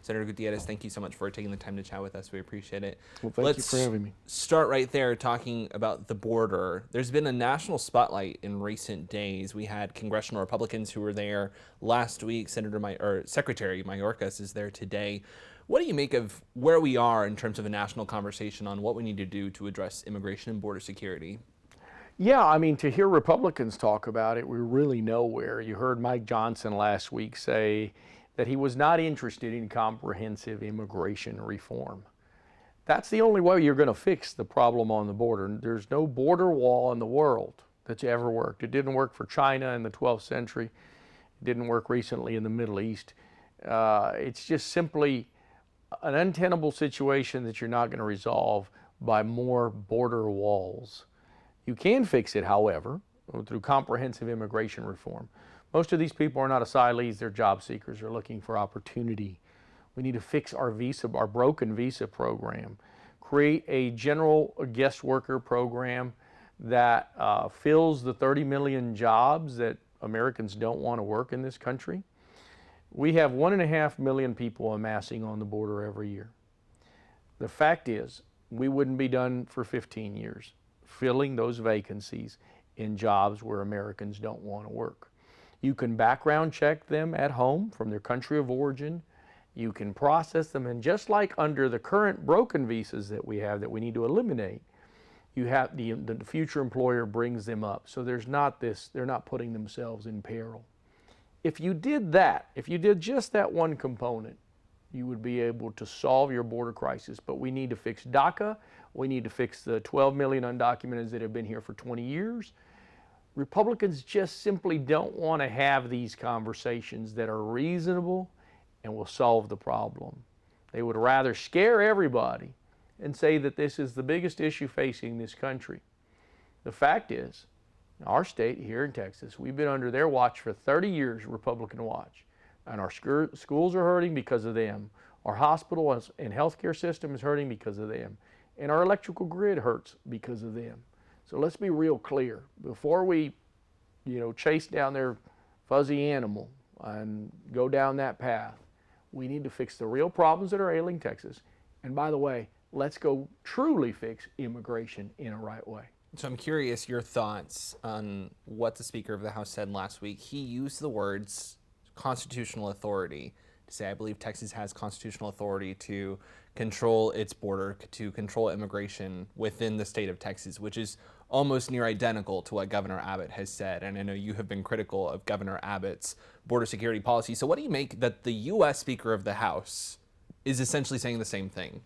Senator Gutierrez, thank you so much for taking the time to chat with us. We appreciate it. Well, thank you for having me. Start right there talking about the border. There's been a national spotlight in recent days. We had congressional Republicans who were there last week. Secretary Mayorkas is there today. What do you make of where we are in terms of a national conversation on what we need to do to address immigration and border security? Yeah, I mean, to hear Republicans talk about it, we're really nowhere. You heard Mike Johnson last week say that he was not interested in comprehensive immigration reform. That's the only way you're going to fix the problem on the border. There's no border wall in the world that's ever worked. It didn't work for China in the 12th century. It didn't work recently in the Middle East. It's just simply an untenable situation that you're not going to resolve by more border walls. You can fix it, however, through comprehensive immigration reform. Most of these people are not asylees, they're job seekers, they're looking for opportunity. We need to fix our broken visa program, create a general guest worker program that fills the 30 million jobs that Americans don't want to work in this country. We have 1.5 million people amassing on the border every year. The fact is, we wouldn't be done for 15 years filling those vacancies in jobs where Americans don't want to work. You can background check them at home from their country of origin. You can process them, and just like under the current broken visas that we have that we need to eliminate, you have the future employer brings them up. So there's not this, they're not putting themselves in peril. If you did that, if you did just that one component, you would be able to solve your border crisis. But we need to fix DACA. We need to fix the 12 million undocumented that have been here for 20 years. Republicans just simply don't want to have these conversations that are reasonable and will solve the problem. They would rather scare everybody and say that this is the biggest issue facing this country. The fact is, our state here in Texas, we've been under their watch for 30 years, Republican watch, and our schools are hurting because of them. Our hospital and healthcare system is hurting because of them, and our electrical grid hurts because of them. So let's be real clear. Before we, chase down their fuzzy animal and go down that path, we need to fix the real problems that are ailing Texas. And by the way, let's go truly fix immigration in a right way. So I'm curious your thoughts on what the Speaker of the House said last week. He used the words constitutional authority to say, I believe Texas has constitutional authority to control its border, to control immigration within the state of Texas, which is almost near identical to what Governor Abbott has said. And I know you have been critical of Governor Abbott's border security policy. So what do you make that the U.S. Speaker of the House is essentially saying the same thing?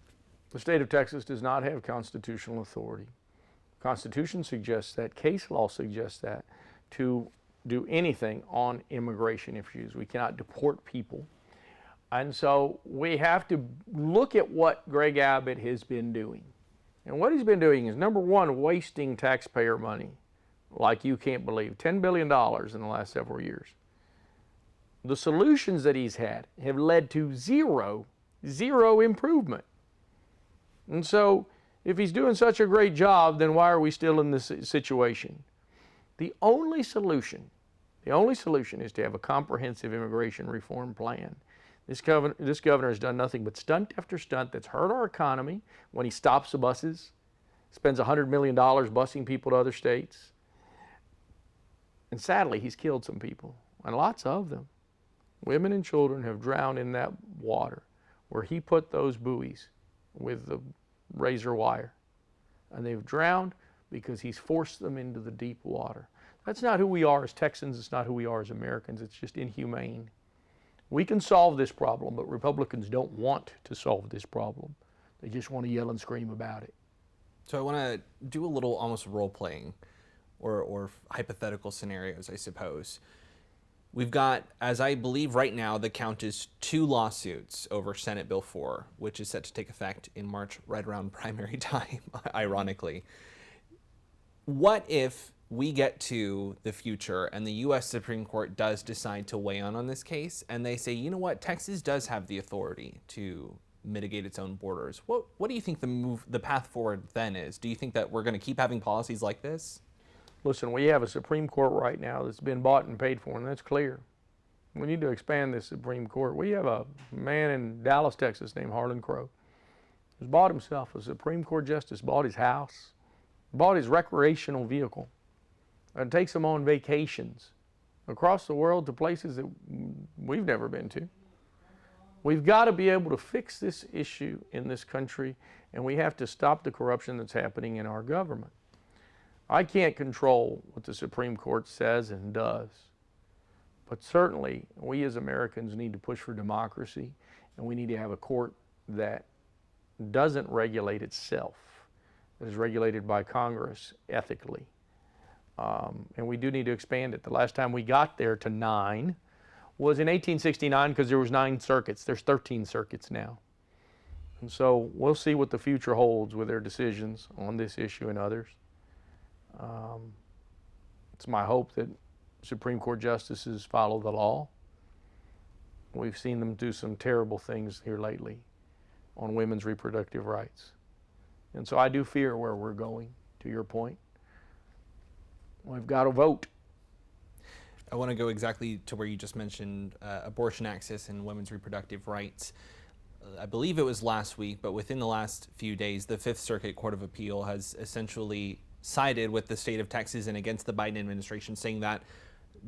The state of Texas does not have constitutional authority. Constitution suggests that, case law suggests that, to do anything on immigration issues. We cannot deport people. And so we have to look at what Greg Abbott has been doing. And what he's been doing is, number one, wasting taxpayer money like you can't believe, $10 billion in the last several years. The solutions that he's had have led to zero improvement. And so if he's doing such a great job, then why are we still in this situation? The only solution is to have a comprehensive immigration reform plan. This governor has done nothing but stunt after stunt that's hurt our economy when he stops the buses, spends $100 million busing people to other states. And sadly, he's killed some people, and lots of them. Women and children have drowned in that water where he put those buoys with the razor wire. And they've drowned because he's forced them into the deep water. That's not who we are as Texans. It's not who we are as Americans. It's just inhumane. We can solve this problem, but Republicans don't want to solve this problem. They just want to yell and scream about it. So I want to do a little almost role-playing or hypothetical scenarios, I suppose. We've got, as I believe right now, the count is 2 lawsuits over Senate Bill 4, which is set to take effect in March, right around primary time, ironically. What if we get to the future and the U.S. Supreme Court does decide to weigh in on this case, and they say, you know what, Texas does have the authority to mitigate its own borders? What do you think the path forward then is? Do you think that we're going to keep having policies like this? Listen, we have a Supreme Court right now that's been bought and paid for, and that's clear. We need to expand this Supreme Court. We have a man in Dallas, Texas named Harlan Crow who's bought himself a Supreme Court justice, bought his house, bought his recreational vehicle, and takes him on vacations across the world to places that we've never been to. We've got to be able to fix this issue in this country, and we have to stop the corruption that's happening in our government. I can't control what the Supreme Court says and does, but certainly we as Americans need to push for democracy, and we need to have a court that doesn't regulate itself, that is regulated by Congress ethically. And we do need to expand it. The last time we got there to 9 was in 1869 because there was 9 circuits. There's 13 circuits now. And so we'll see what the future holds with their decisions on this issue and others. It's my hope that Supreme Court justices follow the law. We've seen them do some terrible things here lately on women's reproductive rights. And so I do fear where we're going, to your point. We've got to vote. I want to go exactly to where you just mentioned abortion access and women's reproductive rights. I believe it was last week, but within the last few days, the Fifth Circuit Court of Appeal has essentially sided with the state of Texas and against the Biden administration, saying that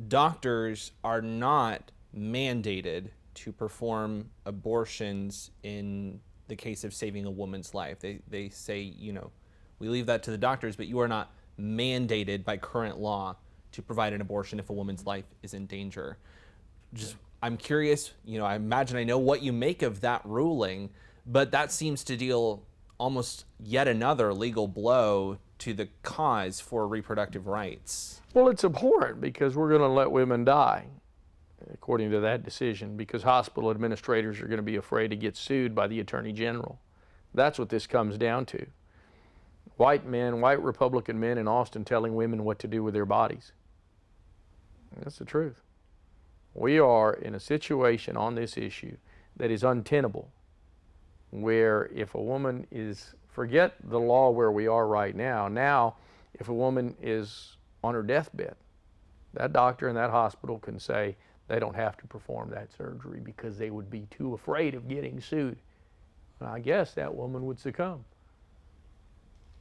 doctors are not mandated to perform abortions in the case of saving a woman's life. They say, you know, we leave that to the doctors, but you are not mandated by current law to provide an abortion if a woman's life is in danger. I'm curious, you know, I imagine I know what you make of that ruling, but that seems to deal almost yet another legal blow to the cause for reproductive rights. Well, it's abhorrent because we're going to let women die, according to that decision, because hospital administrators are going to be afraid to get sued by the Attorney General. That's what this comes down to. White men, white Republican men in Austin telling women what to do with their bodies. That's the truth. We are in a situation on this issue that is untenable, where if a woman is, forget the law where we are right now, if a woman is on her deathbed, that doctor in that hospital can say they don't have to perform that surgery because they would be too afraid of getting sued. And I guess that woman would succumb.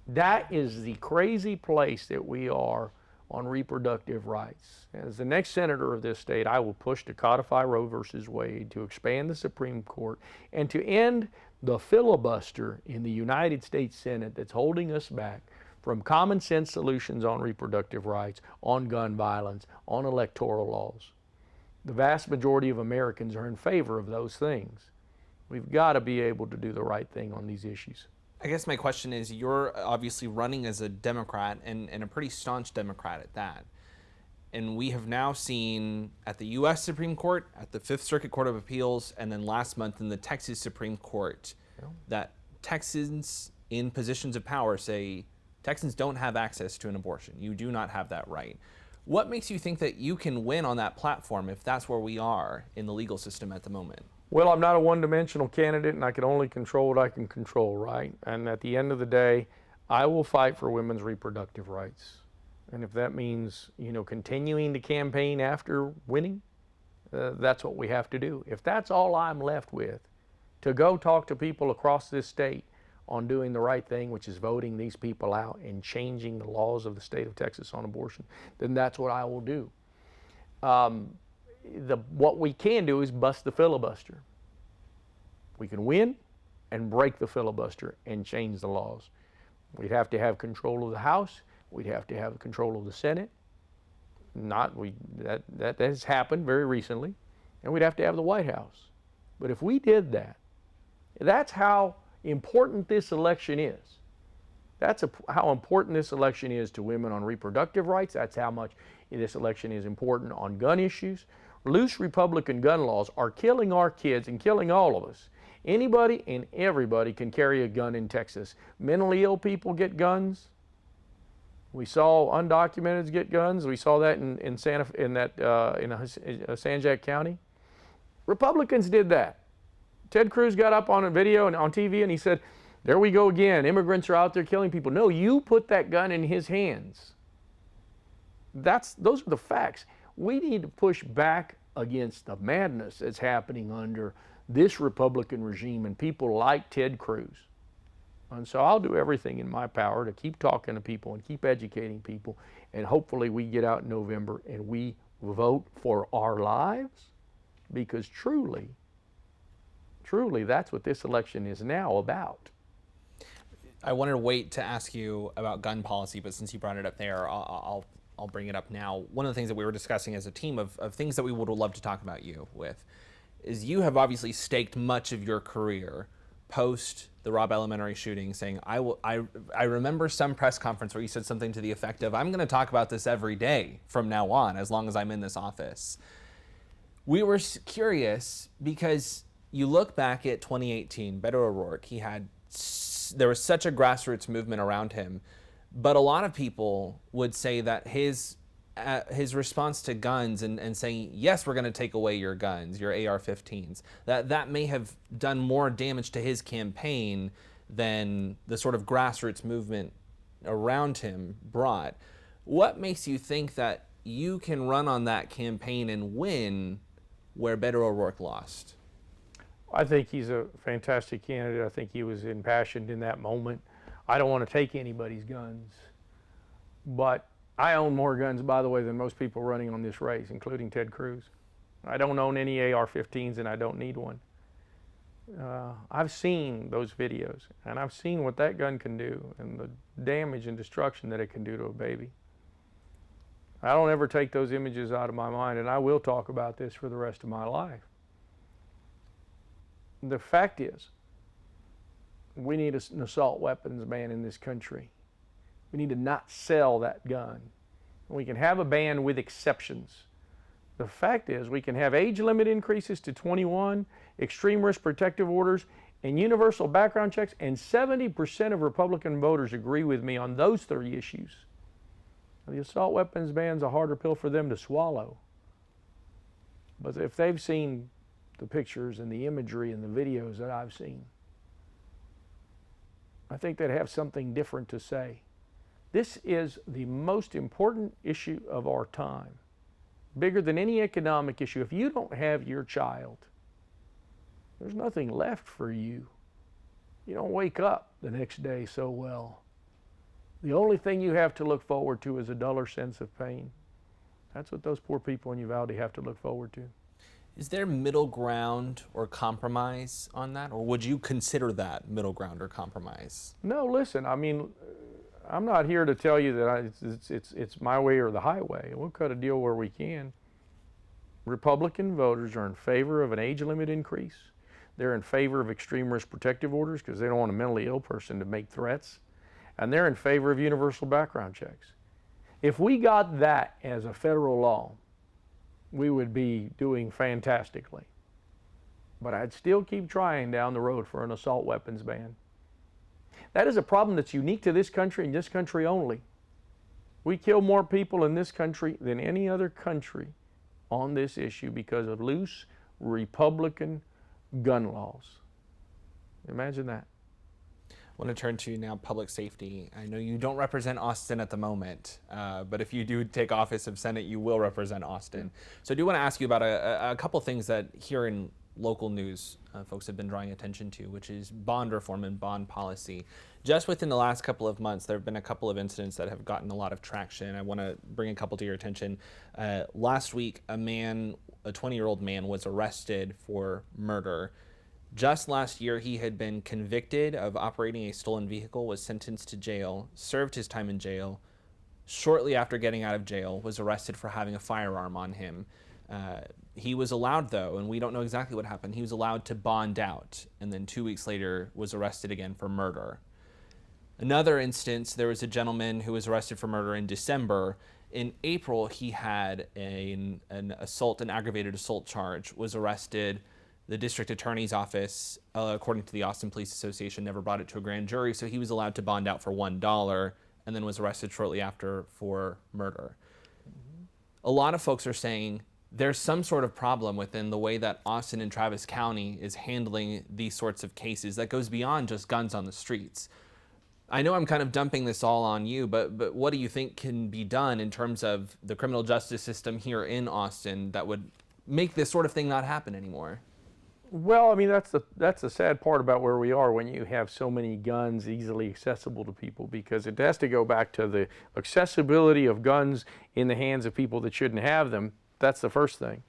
That is the crazy place that we are on reproductive rights. As the next senator of this state, I will push to codify Roe versus Wade, to expand the Supreme Court, and to end the filibuster in the United States Senate that's holding us back from common sense solutions on reproductive rights, on gun violence, on electoral laws. The vast majority of Americans are in favor of those things. We've got to be able to do the right thing on these issues. I guess my question is, you're obviously running as a Democrat and a pretty staunch Democrat at that. And we have now seen at the U.S. Supreme Court, at the Fifth Circuit Court of Appeals, and then last month in the Texas Supreme Court, that Texans in positions of power say Texans don't have access to an abortion. You do not have that right. What makes you think that you can win on that platform if that's where we are in the legal system at the moment? Well, I'm not a one-dimensional candidate, and I can only control what I can control, right? And at the end of the day, I will fight for women's reproductive rights. And if that means, you know, continuing to campaign after winning, that's what we have to do. If that's all I'm left with, to go talk to people across this state on doing the right thing, which is voting these people out and changing the laws of the state of Texas on abortion, then that's what I will do. What we can do is bust the filibuster. We can win and break the filibuster and change the laws. We'd have to have control of the House. We'd have to have control of the Senate. That has happened very recently. And we'd have to have the White House. But if we did that, that's how important this election is. That's how important this election is to women on reproductive rights. That's how much this election is important on gun issues. Loose Republican gun laws are killing our kids and killing all of us. Anybody and everybody can carry a gun in Texas. Mentally ill people get guns. We saw undocumenteds get guns. We saw that in Sanjak County. Republicans did that. Ted Cruz got up on a video and on TV and he said, "There we go again. Immigrants are out there killing people." No, you put that gun in his hands. Those are the facts. We need to push back against the madness that's happening under this Republican regime and people like Ted Cruz. And so I'll do everything in my power to keep talking to people and keep educating people, and hopefully we get out in November and we vote for our lives, because truly, that's what this election is now about. I wanted to wait to ask you about gun policy, but since you brought it up there, I'll bring it up now. One of the things that we were discussing as a team of things that we would love to talk about you with is you have obviously staked much of your career post the Robb Elementary shooting, saying, I remember some press conference where you said something to the effect of, I'm going to talk about this every day from now on, as long as I'm in this office. We were curious because you look back at 2018, Beto O'Rourke, there was such a grassroots movement around him, but a lot of people would say that his response to guns and saying, yes, we're going to take away your guns, your AR-15s, that may have done more damage to his campaign than the sort of grassroots movement around him brought. What makes you think that you can run on that campaign and win where Beto O'Rourke lost? I think he's a fantastic candidate. I think he was impassioned in that moment. I don't want to take anybody's guns, but I own more guns, by the way, than most people running on this race, including Ted Cruz. I don't own any AR-15s, and I don't need one. I've seen those videos, and I've seen what that gun can do and the damage and destruction that it can do to a baby. I don't ever take those images out of my mind, and I will talk about this for the rest of my life. The fact is, we need an assault weapons ban in this country. We need to not sell that gun. We can have a ban with exceptions. The fact is, we can have age limit increases to 21, extreme risk protective orders, and universal background checks, and 70% of Republican voters agree with me on those 3 issues. The assault weapons ban's a harder pill for them to swallow. But if they've seen the pictures and the imagery and the videos that I've seen, I think they'd have something different to say. This is the most important issue of our time, bigger than any economic issue. If you don't have your child, there's nothing left for you. You don't wake up the next day so well. The only thing you have to look forward to is a duller sense of pain. That's what those poor people in Uvalde have to look forward to. Is there middle ground or compromise on that? Or would you consider that middle ground or compromise? No, listen, I mean, I'm not here to tell you that it's my way or the highway. We'll cut a deal where we can. Republican voters are in favor of an age limit increase. They're in favor of extreme risk protective orders because they don't want a mentally ill person to make threats. And they're in favor of universal background checks. If we got that as a federal law, we would be doing fantastically. But I'd still keep trying down the road for an assault weapons ban. That is a problem that's unique to this country and this country only. We kill more people in this country than any other country on this issue because of loose Republican gun laws. Imagine that. I want to turn to now public safety. I know you don't represent Austin at the moment, but if you do take office of Senate, you will represent Austin. So I do want to ask you about a couple things that here in local news folks have been drawing attention to, which is bond reform and bond policy. Just within the last couple of months, there have been a couple of incidents that have gotten a lot of traction. I want to bring a couple to your attention. Last week, a 20-year-old man was arrested for murder. Just last year, he had been convicted of operating a stolen vehicle, was sentenced to jail, served his time in jail. Shortly after getting out of jail, was arrested for having a firearm on him. He was allowed, though, and we don't know exactly what happened, he was allowed to bond out, and then 2 weeks later was arrested again for murder. Another instance, there was a gentleman who was arrested for murder in December. In April, he had an aggravated assault charge, was arrested. The district attorney's office, according to the Austin Police Association, never brought it to a grand jury, so he was allowed to bond out for $1 and then was arrested shortly after for murder. A lot of folks are saying there's some sort of problem within the way that Austin and Travis County is handling these sorts of cases that goes beyond just guns on the streets. I know I'm kind of dumping this all on you, but what do you think can be done in terms of the criminal justice system here in Austin that would make this sort of thing not happen anymore. Well, I mean, that's the sad part about where we are when you have so many guns easily accessible to people, because it has to go back to the accessibility of guns in the hands of people that shouldn't have them. That's the first thing.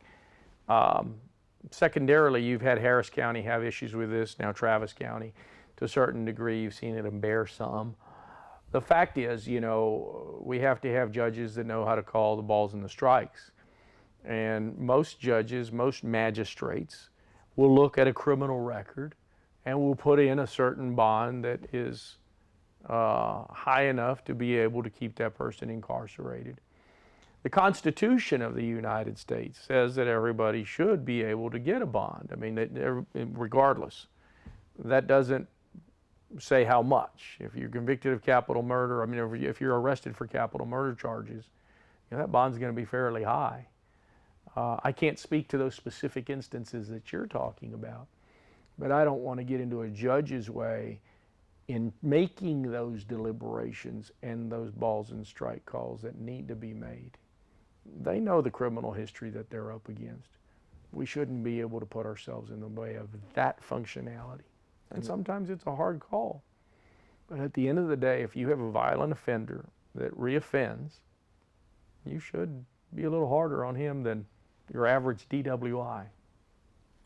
Secondarily, you've had Harris County have issues with this, now Travis County. To a certain degree, you've seen it embear some. The fact is, we have to have judges that know how to call the balls and the strikes. And most judges, most magistrates, will look at a criminal record and will put in a certain bond that is high enough to be able to keep that person incarcerated. The Constitution of the United States says that everybody should be able to get a bond. I mean, regardless. That doesn't say how much. If you're convicted of capital murder, I mean, if you're arrested for capital murder charges, that bond's going to be fairly high. I can't speak to those specific instances that you're talking about, but I don't want to get into a judge's way in making those deliberations and those balls and strike calls that need to be made. They know the criminal history that they're up against. We shouldn't be able to put ourselves in the way of that functionality. And sometimes it's a hard call. But at the end of the day, if you have a violent offender that reoffends, you should be a little harder on him than your average DWI.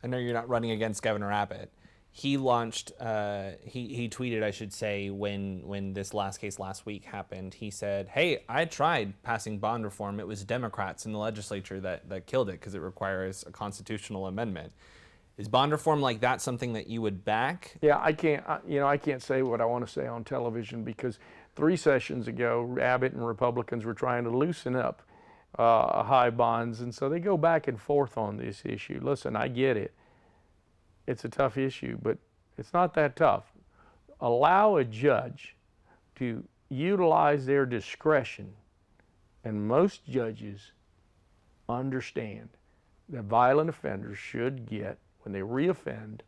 I know you're not running against Governor Abbott. He launched, he tweeted, I should say, when this last case last week happened, he said, hey, I tried passing bond reform. It was Democrats in the legislature that killed it because it requires a constitutional amendment. Is bond reform like that something that you would back? Yeah, I can't say what I want to say on television, because 3 sessions ago, Abbott and Republicans were trying to loosen up high bonds, and so they go back and forth on this issue. Listen, I get it. It's a tough issue, but it's not that tough. Allow a judge to utilize their discretion, and most judges understand that violent offenders should get, when they reoffend,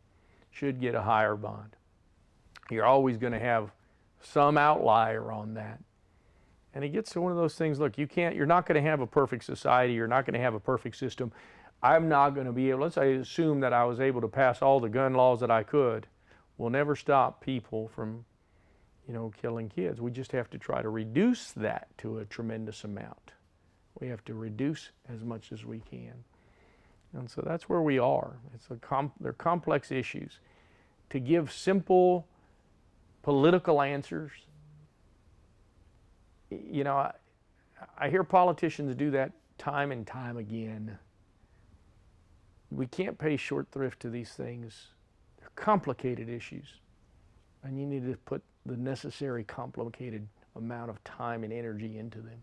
should get a higher bond. You're always going to have some outlier on that. And it gets to one of those things, look, you're not going to have a perfect society, you're not going to have a perfect system. I'm not going to be able, let's say, assume that I was able to pass all the gun laws that I could. We'll never stop people from, killing kids. We just have to try to reduce that to a tremendous amount. We have to reduce as much as we can. And so that's where we are. They're complex issues. To give simple political answers, I hear politicians do that time and time again. We can't pay short thrift to these things. They're complicated issues, and you need to put the necessary complicated amount of time and energy into them.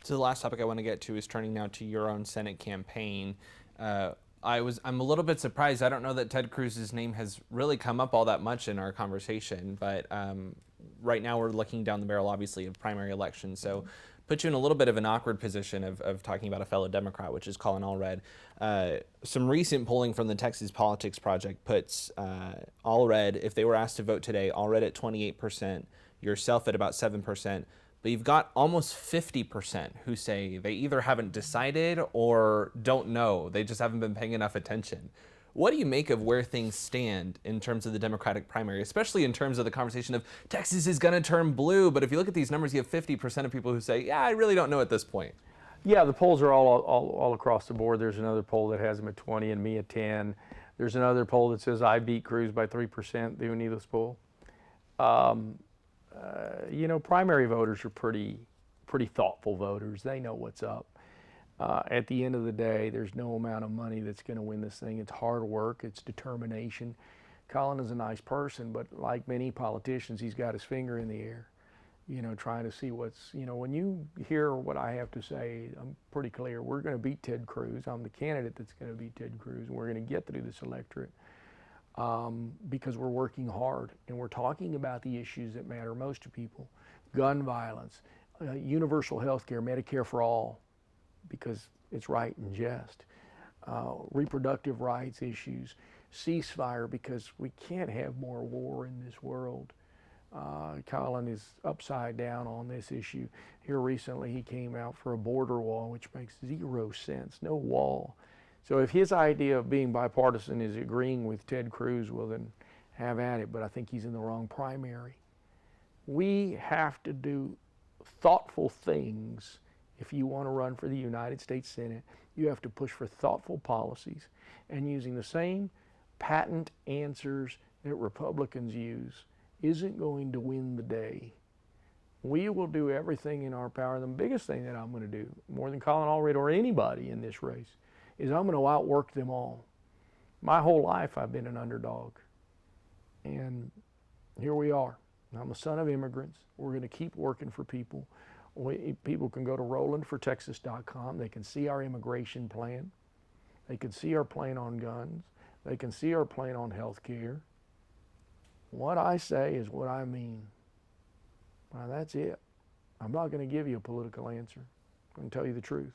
So the last topic I want to get to is turning now to your own Senate campaign. I'm a little bit surprised. I don't know that Ted Cruz's name has really come up all that much in our conversation, but right now we're looking down the barrel, obviously, of primary elections. So put you in a little bit of an awkward position of talking about a fellow Democrat, which is Colin Allred. Some recent polling from the Texas Politics Project puts Allred, if they were asked to vote today, Allred at 28%, yourself at about 7%. But you've got almost 50% who say they either haven't decided or don't know. They just haven't been paying enough attention. What do you make of where things stand in terms of the Democratic primary, especially in terms of the conversation of Texas is going to turn blue? But if you look at these numbers, you have 50% of people who say, yeah, I really don't know at this point. Yeah, the polls are all across the board. There's another poll that has them at 20 and me at 10. There's another poll that says I beat Cruz by 3%, the Unidos poll. Primary voters are pretty thoughtful voters. They know what's up. At the end of the day, there's no amount of money that's going to win this thing. It's hard work. It's determination. Colin is a nice person, but like many politicians, he's got his finger in the air, trying to see what's, when you hear what I have to say, I'm pretty clear. We're going to beat Ted Cruz. I'm the candidate that's going to beat Ted Cruz, and we're going to get through this electorate. Because we're working hard and we're talking about the issues that matter most to people. Gun violence, universal health care, Medicare for all, because it's right and just. Reproductive rights issues, ceasefire, because we can't have more war in this world. Colin is upside down on this issue. Here recently he came out for a border wall, which makes 0 sense, no wall. So if his idea of being bipartisan is agreeing with Ted Cruz, well then have at it, but I think he's in the wrong primary. We have to do thoughtful things. If you want to run for the United States Senate, you have to push for thoughtful policies, and using the same patent answers that Republicans use isn't going to win the day. We will do everything in our power. The biggest thing that I'm going to do, more than Colin Allred or anybody in this race, is I'm going to outwork them all. My whole life I've been an underdog, and here we are. I'm the son of immigrants. We're going to keep working for people. People can go to rolandfortexas.com. They can see our immigration plan. They can see our plan on guns. They can see our plan on health care. What I say is what I mean. Now, that's it. I'm not going to give you a political answer. I'm going to tell you the truth.